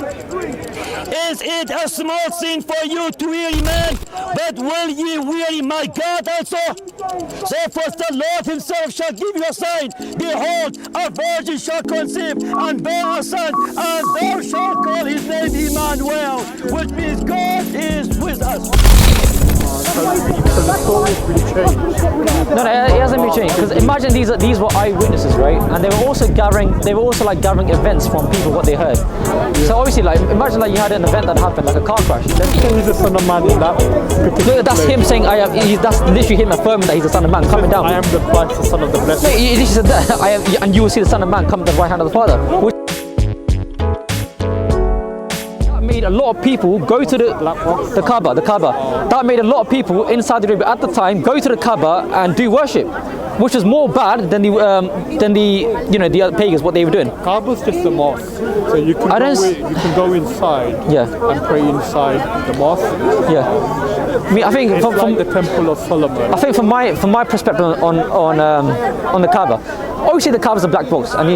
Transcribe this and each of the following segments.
Is it a small thing for you to weary man? But will ye weary my God also? Therefore the Lord himself shall give you a sign. Behold, a virgin shall conceive and bear a son, and thou shalt call his name Immanuel, which means God is with us. So the story's been changed. No, it hasn't been changed. Because imagine these were eyewitnesses, right? And they were also gathering events from people what they heard. So obviously, like imagine like you had an event that happened, like a car crash. Who is the Son of Man in that? That's him saying, that's literally him affirming that he's the Son of Man coming down. I am the Christ, the Son of the Blessed. No, he literally said that. And you will see the Son of Man come to the right hand of the Father. Made a lot of people go to the Kaaba. That made a lot of people in Saudi Arabia at the time go to the Kaaba and do worship, which was more bad than the other pagans what they were doing. Kaaba's just a mosque, so you can go inside and pray inside the mosque. Yeah, I mean, I think it's from the Temple of Solomon. I think from my perspective on the Kaaba. Obviously, the Kaaba's a black box, and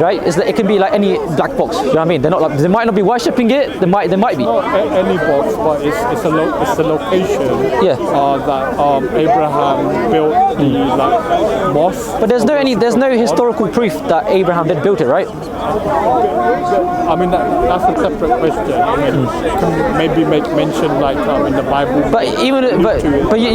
right? It can be like any black box. You know what I mean? They're not like, they might not be worshipping it. They might be. Not any box, but it's a location. Yeah. That Abraham built the mosque. But there's no historical proof that Abraham did build it, right? I mean that's a separate question. I mean, can maybe make mention like in the Bible. But as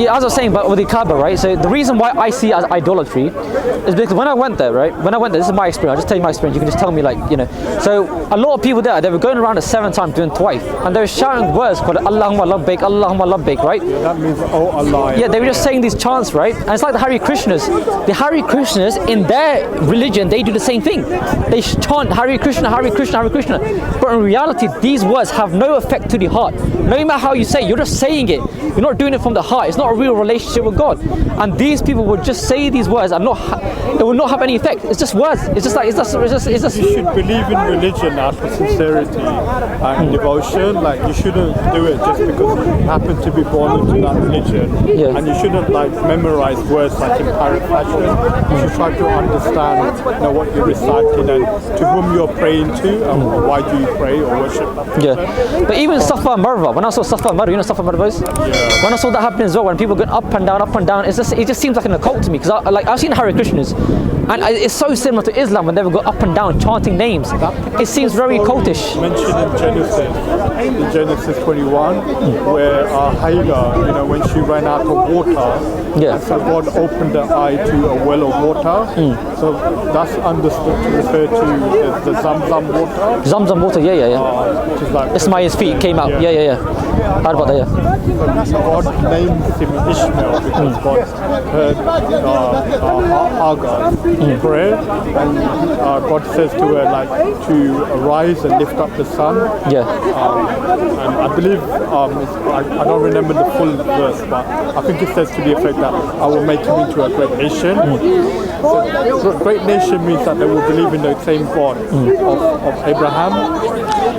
I was saying, but with the Kaaba, right? So the reason why I see it as idolatry is because when I went there, right? This is my experience. I'll just tell you my experience. You can just tell me, like, you know. So a lot of people there, they were going around at 7 times doing tawaf, and they were shouting words called Allahumma labbaik, Allahumma labbaik, right? Yeah, that means oh Allah. Yeah, they were just saying these chants, right? And it's like the Hare Krishnas. The Hare Krishnas in their religion, they do the same thing. They chant Hare Krishna, Hare Krishna, Hare Krishna. But in reality, these words have no effect to the heart. No matter how you say it, you're just saying it. You're not doing it from the heart. It's not a real relationship with God. And these people would just say these words and it will not have any effect. It's just words. It's just. You should believe in religion out of sincerity and devotion. Like, you shouldn't do it just because you happen to be born into that religion. Yeah. And you shouldn't like memorize words like in parrot fashion. You should try to understand, what you're reciting and to whom you're praying to and why do you pray or worship that person. Yeah. But even Safa and Marwa, when I saw Safa and Marwa, you know Safa and Marwa is? Yeah. When I saw that happening as well, when people going up and down, it just seems like an occult to me, because I've seen Hare Krishnas, and it's so similar to Islam when they would go up and down chanting names. It seems very cultish. Mentioned in Genesis 21, where Hagar, when she ran out of water, and so God opened her eye to a well of water. So that's understood to refer to the Zamzam water. Zamzam water, yeah. Which is like Ismail's feet came out. Yeah. Heard about that, yeah. So God named him Ismail because God heard Hagar pray, and God says to her to arise and lift up the sun. Yeah. And I believe I don't remember the full verse, but I think it says to the effect that I will make him into a great nation. So great nation means that they will believe in the same God of Abraham.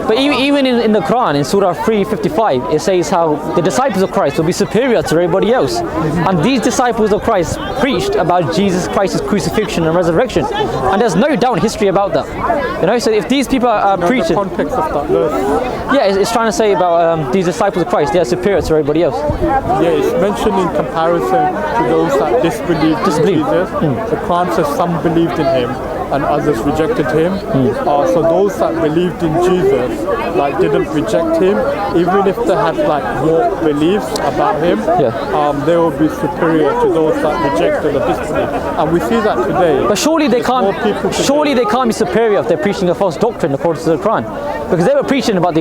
But even in the Quran, in Surah 3:55, it says how the disciples of Christ will be superior to everybody else. And these disciples of Christ preached about Jesus Christ's crucifixion and resurrection. And there's no doubt in history about that. So if these people are preaching... The context of that verse. Yeah, it's trying to say about these disciples of Christ, they are superior to everybody else. Yeah, it's mentioned in comparison to those that disbelieved in Jesus. The Quran says some believed in him and others rejected him. So those that believed in Jesus didn't reject him, even if they had more beliefs about him, they will be superior to those that rejected or disbelieved. And we see that today. But surely they can't be superior if they're preaching a false doctrine according to the Quran, because they were preaching about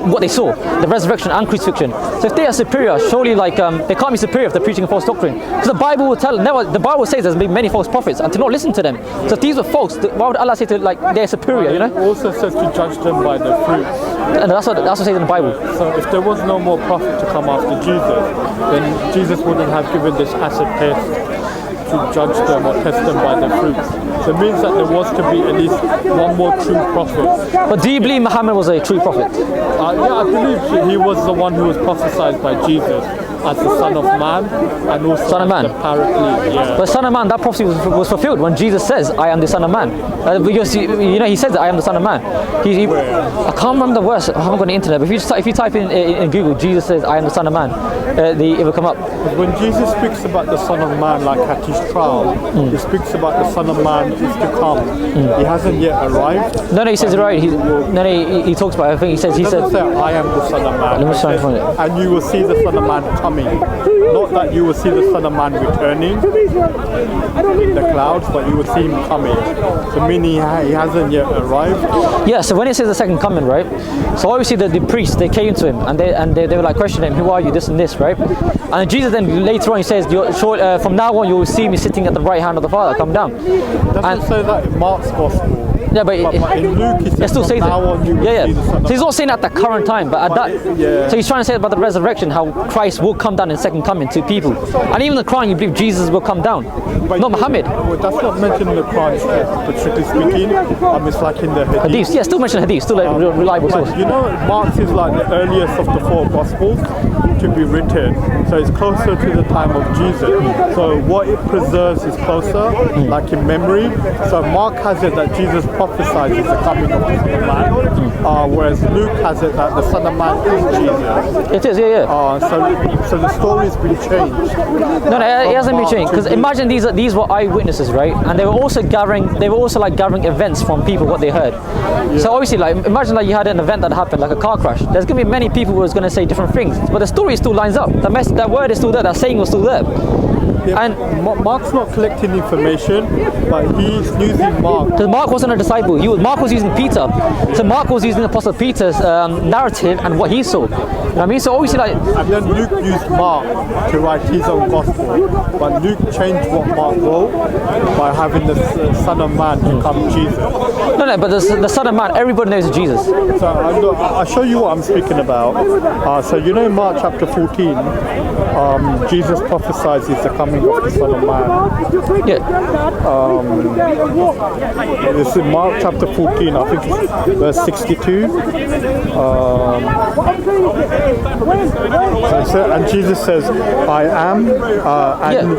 what they saw, the resurrection and crucifixion. So if they are superior, surely they can't be superior if they're preaching a false doctrine, because the Bible says there's been many false prophets and to not listen to them. So if these were false, why would Allah say they're superior? It also says to judge them by their fruits. And that's what it says in the Bible. So if there was no more prophet to come after Jesus, then Jesus wouldn't have given this acid test to judge them or test them by their fruits. So it means that there was to be at least one more true prophet. But do you believe Muhammad was a true prophet? Yeah, I believe he was the one who was prophesied by Jesus. as the Son of Man, and also Son of Man. the Paraclete. Yeah. But Son of Man, that prophecy was fulfilled when Jesus says, I am the Son of Man. Because he says that I am the Son of Man. I can't remember the verse, I haven't got the internet, but if you type in Google, Jesus says, I am the Son of Man, it will come up. When Jesus speaks about the Son of Man, like at his trial, he speaks about the Son of Man is to come. He hasn't yet arrived. No, he says it right. He talks about it. I think he said, say, I am the Son of Man. Let me try and find it. And you will see the Son of Man coming. Not that you will see the Son of Man returning in the clouds, but you will see him coming. So meaning he hasn't yet arrived. Yeah, so when it says the second coming, right? So obviously the priests, they came to him and they were like questioning him, who are you, this and this, right? And Jesus then later on he says, from now on you will see me sitting at the right hand of the Father, come down. It doesn't say that in Mark's Gospel. Yeah, but in Luke he says, still says it. Yeah. So he's not saying at the current time, but at that. So he's trying to say about the resurrection, how Christ will come down in second coming to people. And even the Quran, you believe Jesus will come down, not Muhammad. Well, that's not mentioned in the Quran, but strictly speaking, it's like in the Hadith. Yeah, still mention Hadith, still a reliable source. You know, Mark is like the earliest of the 4 Gospels to be written, so it's closer to the time of Jesus. So what it preserves is closer, like in memory. So Mark has it that Jesus prophesies the coming of the Son of Man, whereas Luke has it that the Son of Man is Jesus. It is, yeah. So the story's been changed. No, it hasn't been changed. Because imagine these were eyewitnesses, right? And they were also gathering events from people, what they heard. Yeah. So obviously, like, imagine like you had an event that happened, like a car crash. There's going to be many people who are going to say different things, but the story still lines up. That word is still there. That saying was still there. Yeah, and Mark's not collecting information, but he's using Mark. Because Mark wasn't a disciple. Mark was using Peter. So Mark was using Apostle Peter's narrative and what he saw. You know what I mean? So obviously, like. And then Luke used Mark to write his own gospel, but Luke changed what Mark wrote by having the Son of Man become Jesus. No, but the Son of Man, everybody knows Jesus. So I'll show you what I'm speaking about. So you know, in Mark chapter 14, Jesus prophesies the coming of the Son of Man. Yeah. This is Mark chapter 14, I think it's verse 62. And Jesus says, I am, and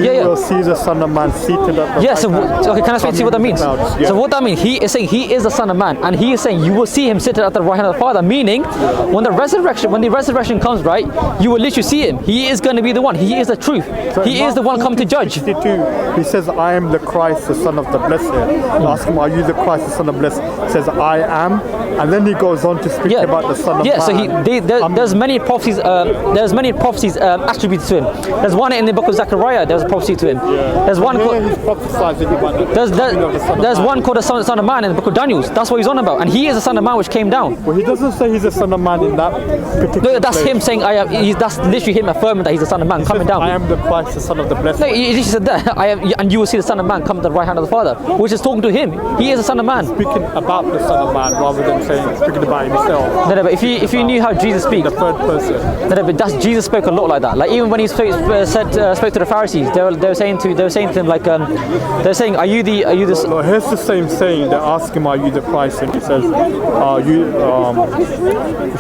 you will see the Son of Man seated at the right hand. Okay, can I explain to you what that means? Yeah. So what that means, he is saying he is the Son of Man, and he is saying you will see him seated at the right hand of the Father, meaning when the resurrection comes, right, you will literally see him. He is going to be the one. He is the truth. So he is the one come to judge. 62, he says, I am the Christ, the Son of the Blessed. Ask him, are you the Christ, the Son of the Blessed? He says, I am. And then he goes on to speak about the Son of Man. So there's many prophecies. There's many prophecies attributed to him. There's one in the book of Zechariah. There's a prophecy to him. Yeah. There's one. He's prophesizing about there's one called the Son of Man in the book of Daniel. That's what he's on about, and he is the Son of Man which came down. Well, he doesn't say he's the Son of Man in that particular. No, that's place. him saying I am. That's literally him affirming that he's the Son of Man coming down. I am the Christ, the Son of the Blessed. No, he literally said that. I am, and you will see the Son of Man come to the right hand of the Father, which is talking to him. He is the Son of Man. Speaking about the Son of Man rather than speaking about himself. No, but if you knew how Jesus speaks, the third person. No, but Jesus spoke a lot like that. Like even when he spoke to the Pharisees, they were saying to him like they're saying, are you the Look, here's the same saying. They ask him, are you the Christ? And he says, if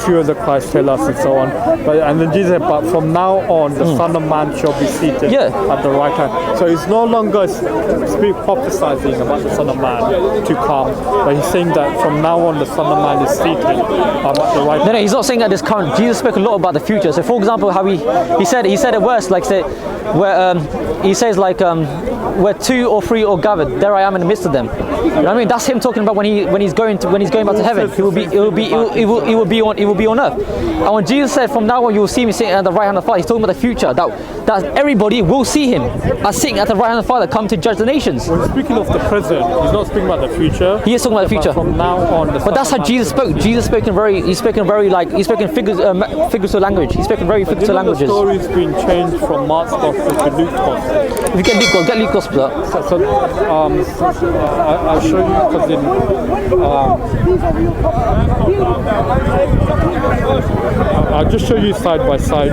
you are the Christ, tell us, and so on. And then Jesus said, but from now on, the Son of Man shall be seated at the right hand. So he's no longer prophesying about the Son of Man to come, but he's saying that from now on, the Son of Man is seated at the right hand. No, he's not saying that this current. Jesus spoke a lot about the future. So, for example, how he said a verse like say, where he says like where 2 or 3 are gathered, there I am in the midst of them. You know what I mean? That's him talking about when he's going back to heaven. He will be on earth. And when Jesus said, from now on you will see me sitting at the right hand of the Father, he's talking about the future. That everybody will see him as sitting at the right hand of the Father, come to judge the nations. Well, speaking of the present, he's not speaking about the future. He is talking about the future. From now on, but that's how Jesus spoke. Jesus spoke in figurative language. He's speaking very figurative languages. The story's been changed from Mark's Gospel to Luke's Gospel. If you get Luke's Gospel up. I'll show you because I'll just show you side by side.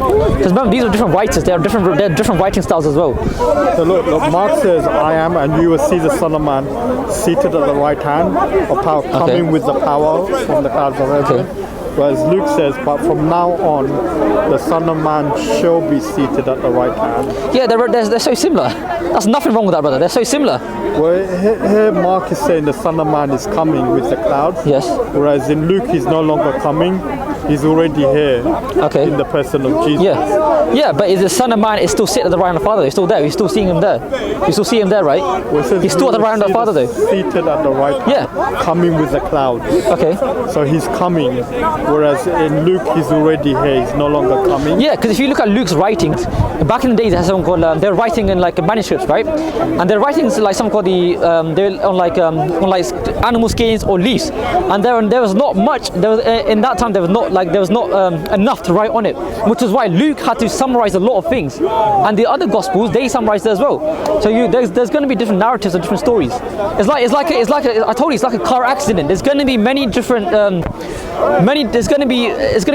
Because remember, these are different writers. They're different writing styles as well. So look, Mark says, I am, and you will see the Son of Man seated at the right hand of power, coming with the power from the clouds of heaven. Whereas Luke says, but from now on, the Son of Man shall be seated at the right hand. Yeah, they're so similar. That's nothing wrong with that, brother. They're so similar. Well, here Mark is saying the Son of Man is coming with the clouds. Yes. Whereas in Luke, he's no longer coming. He's already here. Okay. In the person of Jesus. Yeah, but is the Son of Man is still sitting at the right hand of the Father? He's still there. He's still seeing him there. You still see him there, right? Well, he's still at the right hand of the Father, though. Seated at the right hand. Yeah. Coming with the clouds. Okay. So he's coming. Whereas in Luke, he's already here. He's no longer coming. Yeah, because if you look at Luke's writings, back in the days, they had something called they're writing in like manuscripts, right? And their writings like something called they're on like animal skins or leaves, and there was not much. There was in that time there was not enough to write on it, which is why Luke had to summarize a lot of things, and the other Gospels they summarized it as well. So there's going to be different narratives and different stories. I told you it's like a car accident. There's going to be many different it's going to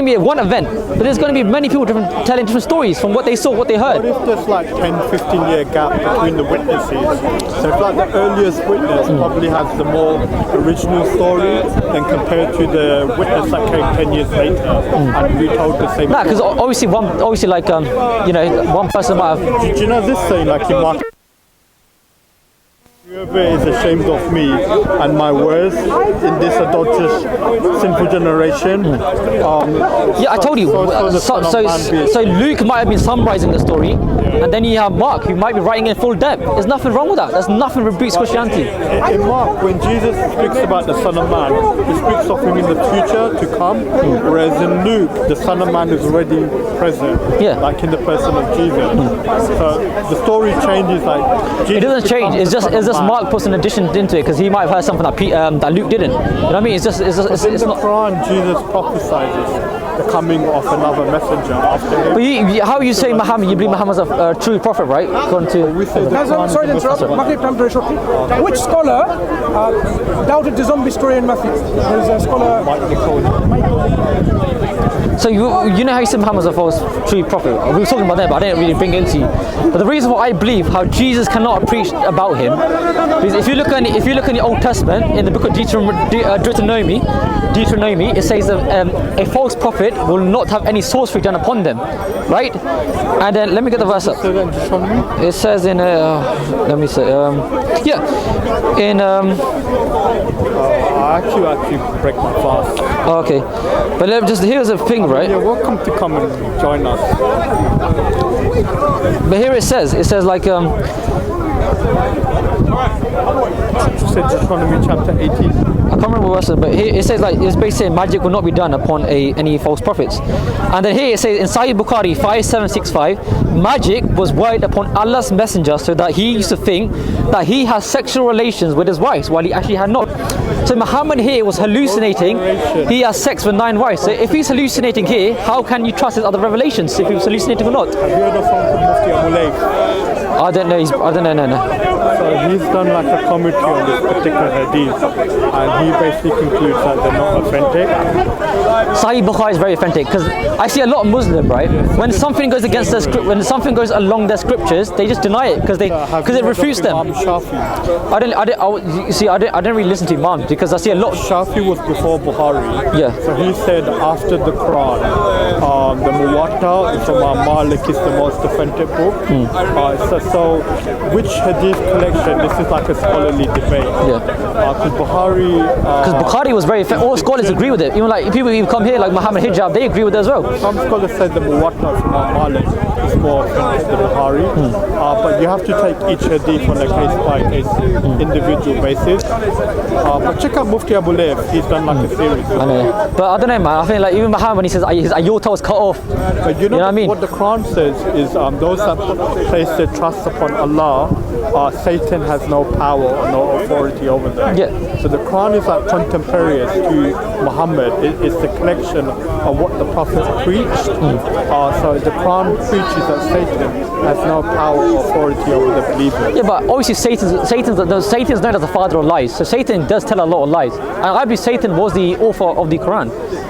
be one event, but there's going to be many people telling different stories from what they saw, what they heard. What if there's like 10-15 year gap between the witnesses? So if like the earliest witness probably has the more original story than compared to the witness that came 10 years later and retold the same. Nah, because obviously one person might have. Do you know this saying like in Mark? Whoever is ashamed of me and my words in this adulterous, sinful generation. I told you. So Luke might have been summarizing the story, and then you have Mark, who might be writing in full depth. There's nothing wrong with that. There's nothing rebukes Christianity. In Mark, when Jesus speaks about the Son of Man, he speaks of him in the future to come, whereas in Luke, the Son of Man is already present, like in the person of Jesus. So the story changes, like Jesus. It doesn't change. It's just Mark puts an addition into it because he might have heard something that Luke didn't. You know what I mean? It's in the Quran, Jesus prophesies the coming of another messenger after him. But how you say Muhammad? You believe Muhammad's a true prophet, right? According to sorry to interrupt. Maghrib time very shortly. Which scholar doubted the zombie story in Matthew? There's a scholar. So you know how you said Muhammad's a false true prophet. We were talking about that, but I didn't really bring it into you. But the reason why I believe how Jesus cannot preach about him, because if you look in the Old Testament, in the book of Deuteronomy, it says that a false prophet will not have any sorcery done upon them, right? And then let me get the verse up. It says in let me say in I actually break my fast. Okay, but here's the thing, right? You're welcome to come and join us. But here it says like Deuteronomy chapter 18. I can't remember what verse, but here it says like it's basically saying magic will not be done upon any false prophets. And then here it says in Sahih Bukhari 5765, magic was worked upon Allah's messenger so that he used to think that he has sexual relations with his wives while he actually had not. So Muhammad here was hallucinating. He has sex with 9 wives. So if he's hallucinating here, how can you trust his other revelations if he was hallucinating or not? Have you heard of something Mufti Immanuel? I don't know. No. So he's done like a commentary on this particular hadith, and he basically concludes that they're not authentic. Sahih Bukhari is very authentic because I see a lot of Muslim, right? When something goes against their script, when something goes along their scriptures, they just deny it because it refutes them. I didn't really listen to Imam because I see a lot. Shafi was before Bukhari. Yeah. So he said after the Quran, the Muwatta from Malik is the most authentic book. So which hadith collection? This is like a scholarly debate. Yeah. Because Bukhari was very all scholars agree with it. Even like people who come here like Muhammad Hijab, they agree with it as well. Some scholars said the Muwatta from Malik is more authentic than Bukhari. But you have to take each hadith on a case by case individual basis. But check out Mufti Abu Layth. He's done like a series. I know. But I don't know, man. I think like even Muhammad when he says his aorta was cut off. But you know what I mean? What the Quran says is those that place their trust upon Allah, Satan has no power or no authority over them. Yeah. So the Quran is like contemporaneous to Muhammad. It's the collection of what the Prophet preached. So the Quran preaches that Satan has no power or authority over the believers. Yeah, but obviously Satan's known as the father of lies. So Satan does tell a lot of lies. And I believe Satan was the author of the Quran,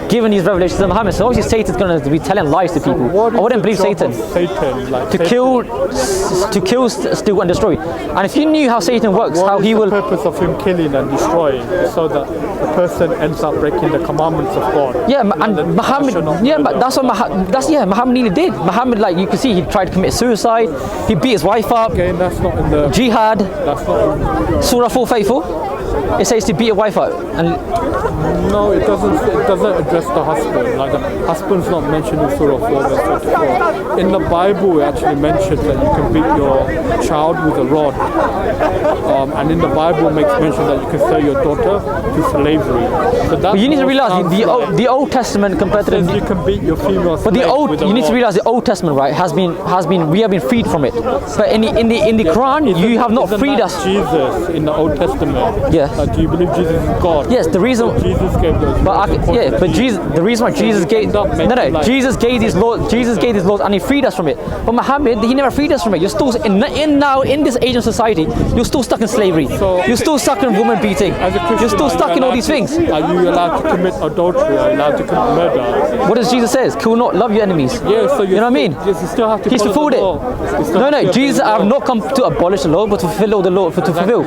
given these revelations of Muhammad. So obviously Satan's going to be telling lies to people. I wouldn't believe Satan. Satan, like to to kill, steal, and destroy. And if you knew how Satan works, how he will. The purpose of him killing and destroying is so that the person ends up breaking the commandments of God. Yeah, and Muhammad. Yeah, but that's what Muhammad nearly did. Muhammad, like you can see, he tried to commit suicide. He beat his wife up. Again, that's not in the Jihad. That's not in Surah 4 faithful. It says to beat your wife up. And no, it doesn't. It doesn't address the husband. Like the husband's not mentioned in Surah 4 verse 24. In the Bible, it actually mentions that you can beat your child with a rod. And in the Bible, it makes mention that you can sell your daughter to slavery. So that's but you need to realize the Old Testament compared to the you can beat your female slave. But the old, with a you need to rod. realize the Old Testament, right, has been we have been freed from it. But in the Quran, you have not Isn't freed that us. Jesus in the Old Testament. Yes. Like, do you believe Jesus is God? Yes, the reason. Jesus gave those. But Jesus, the reason why Jesus gave Jesus gave these laws. Jesus gave these laws, and he freed us from it. But Muhammad, he never freed us from it. You're still in this age of society. You're still stuck in slavery. You're still stuck in woman beating. You're still stuck in all these things. Are you allowed to commit adultery? Are you allowed to commit murder? What does Jesus says? Kill not, love your enemies. Yeah, so you know what I mean? Yes, you still have to. He's follow fulfilled the it. law. You still No, have to Jesus, obey the I have law. not come to abolish the law, but to fulfill all the law, to fulfill.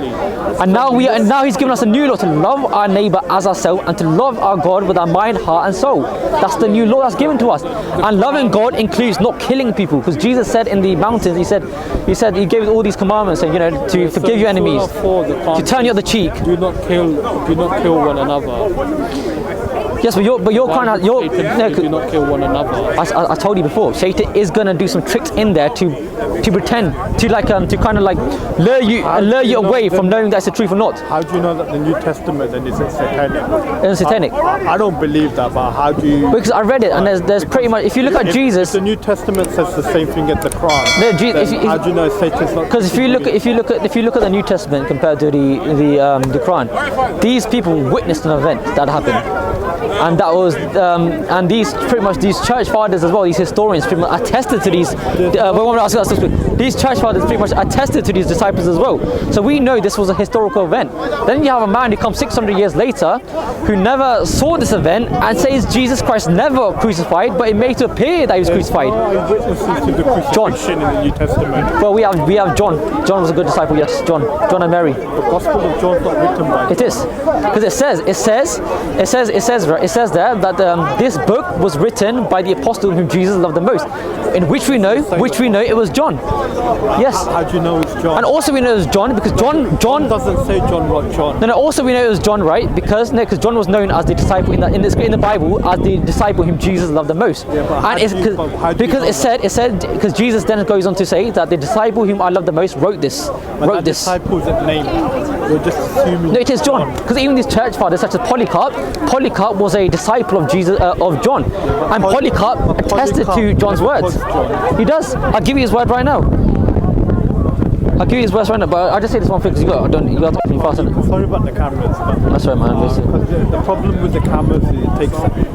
And now he's given us a new law to love our neighbor as ourselves and to love our God with our mind, heart, and soul. That's the new law that's given to us. And loving God includes not killing people, because Jesus said in the mountains, he gave us all these commandments, and to forgive your enemies, to turn the other cheek. Do not kill one another. Yes, but you're kind of do not kill one another. I told you before, Satan is gonna do some tricks in there to pretend to kind of lure you away from knowing that's the truth or not. How do you know that the New Testament then is satanic? It's satanic. I don't believe that, but how do you? Because I read it, and there's pretty much, if you look at Jesus, if the New Testament says the same thing as the Quran. No, how do you know Satan's not? Because if you look at the New Testament compared to the Quran, these people witnessed an event that happened. And that was, and these church fathers as well, these historians pretty much attested to these. These church fathers pretty much attested to these disciples as well. So we know this was a historical event. Then you have a man who comes 600 years later, who never saw this event and says Jesus Christ never crucified, but it made it appear that he was crucified. Eyewitnesses to the crucifixion in the New Testament. Well, we have John. John was a good disciple. Yes, John and Mary. The Gospel of John's not written by. It is, because it says there that this book was written by the apostle whom Jesus loved the most, in which we know it was John. Yes. How do you know it's John? And also we know it was John because John doesn't say John wrote John. No. Also we know it was John, right? Because John was known as the disciple in the Bible as the disciple whom Jesus loved the most. Yeah, but and it said because Jesus then goes on to say that the disciple whom I love the most wrote this. Disciples at name. You're just assuming. No, it is John, because even these church fathers such as Polycarp was a disciple of Jesus, of John, and Polycarp attested to John's words. He does. I'll give you his word right now. I'll give you his words right now, but I'll just say this one thing because you got to talk to me fast. Sorry about the cameras. That's right, man. The problem with the cameras is it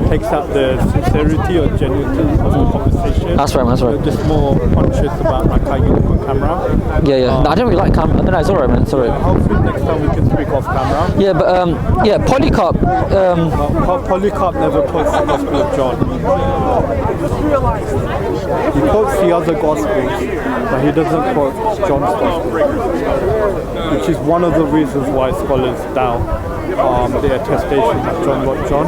takes out the sincerity or genuinity of the conversation. That's right, man. That's right. You're just more conscious about how you look on camera. Yeah. No, I don't really like camera. I don't know. It's alright, man. It's alright. Hopefully next time we can speak off camera. Yeah, but Polycarp. Polycarp never quotes the Gospel of John. He quotes the other Gospels, but he doesn't quote John's Gospel, which is one of the reasons why scholars doubt the attestation that John wrote John.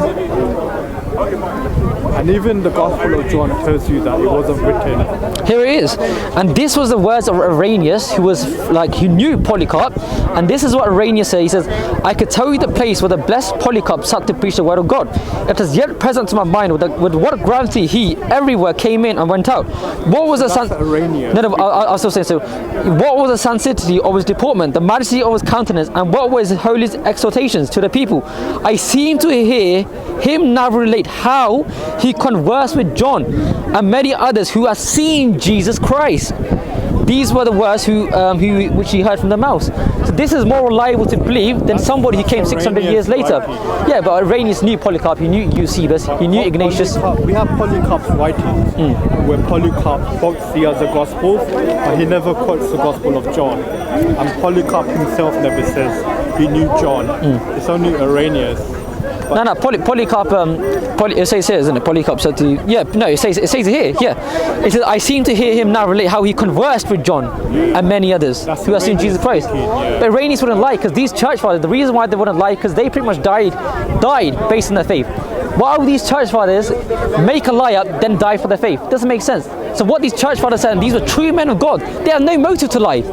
And even the Gospel of John tells you that it wasn't written. Here it is. And this was the words of Irenaeus, who knew Polycarp. And this is what Irenaeus said. He says, I could tell you the place where the blessed Polycarp sat to preach the word of God. It is yet present to my mind with what gravity he everywhere came in and went out. What was the I'll still say so. What was the sanctity of his deportment, the majesty of his countenance, and what were his holy exhortations to the people? I seem to hear him now relate how he conversed with John and many others who had seen Jesus Christ. These were the words which he heard from the mouth. So this is more reliable to believe than somebody who came 600 years later. Yeah, but Irenaeus knew Polycarp, he knew Eusebius, he knew Ignatius. We have Polycarp's writings where Polycarp quotes the other Gospels, but he never quotes the Gospel of John. And Polycarp himself never says he knew John. It's only Irenaeus No, Polycarp. It says here, isn't it? Polycarp said to it says it here. Yeah, it says, I seem to hear him now relate how he conversed with John and many others who have seen Jesus Christ. But Iranians wouldn't lie, because these church fathers, the reason why they wouldn't lie, because they pretty much died based on their faith. Why would these church fathers make a lie up, then die for their faith? Doesn't make sense. So what these church fathers said, and these were true men of God, they have no motive to lie.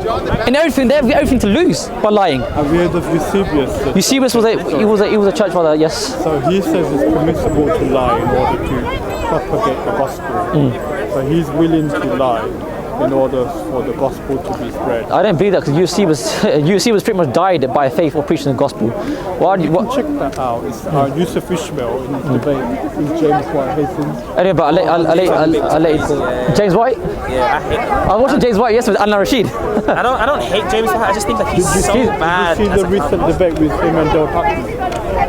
In everything, they have everything to lose by lying. Have you heard of Eusebius? Eusebius was a church father, yes. So he says it's permissible to lie in order to propagate the gospel. So he's willing to lie in order for the gospel to be spread. I don't believe that, because Eusebius pretty much died by faith or preaching the gospel. Check that out. It's Yusuf Ishmael in his debate with James White Hastings. Anyway, but I'll let James White? Yeah, I hate him. I was watching James White yesterday with Anna Rashid. I don't hate James White, I just think that he's so bad. Did you see the recent debate with him and Del Tucky?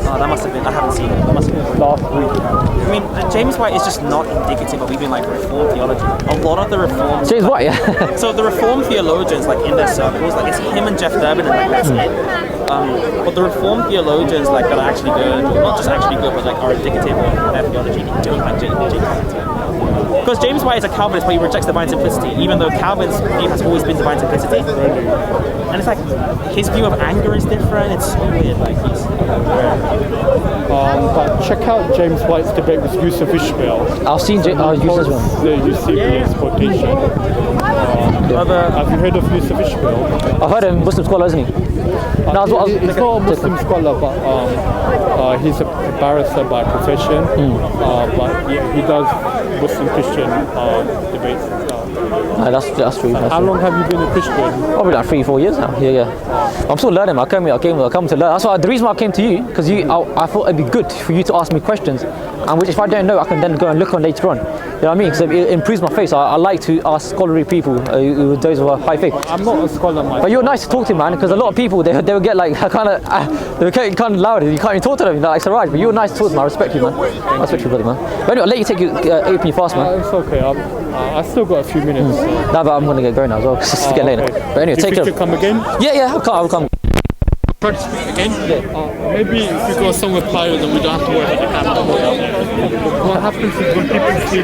Oh, that must have been, I haven't seen it. That must have been Last week. I mean, James White is just not indicative of even like Reformed theology. A lot of the Reformed... James White, yeah. So the Reformed theologians, like in their circles, like it's him and Jeff Durbin, and like that's it. But the Reformed theologians, like that are actually good, not just actually good, but like are indicative of their theology, like James White. Because James White is a Calvinist, but he rejects divine simplicity, even though Calvin's view has always been divine simplicity. And it's like his view of anger is different. It's so weird. Like he's. But check out James White's debate with Yusuf Ishmael. I've seen Yusuf's one. The Eusebius quotation. Have you heard of Yusuf Ishmael? I've heard him, Muslim scholar, isn't he? He's not a Muslim scholar, but he's a barrister by profession. But yeah, he does Muslim Christian debates and stuff. That's true. How long have you been a Christian? Probably like 3-4 years now. Yeah. I'm still learning. I come to learn. That's why the reason why I came to you, because I thought it'd be good for you to ask me questions, and which if I don't know, I can then go and look on later on. You know what I mean? Because it improves my faith. I like to ask scholarly people, those who are high faith. I'm not a scholar myself. But you're nice to talk to, man, because a lot of people, they will get like kind of loud. You can't even talk to them. Like, it's alright, but you're nice to talk to, man. I respect you, man. I respect you, brother, man. But anyway, I'll let you open your fast, man. It's okay. I still got a few minutes. So. No, but I'm gonna get going now as well, because it's getting later. Okay. But anyway, take care. You come again? Yeah, I'll come. Again? Yeah. Maybe if we go somewhere private, then we don't have to worry about the camera. What happens is when people see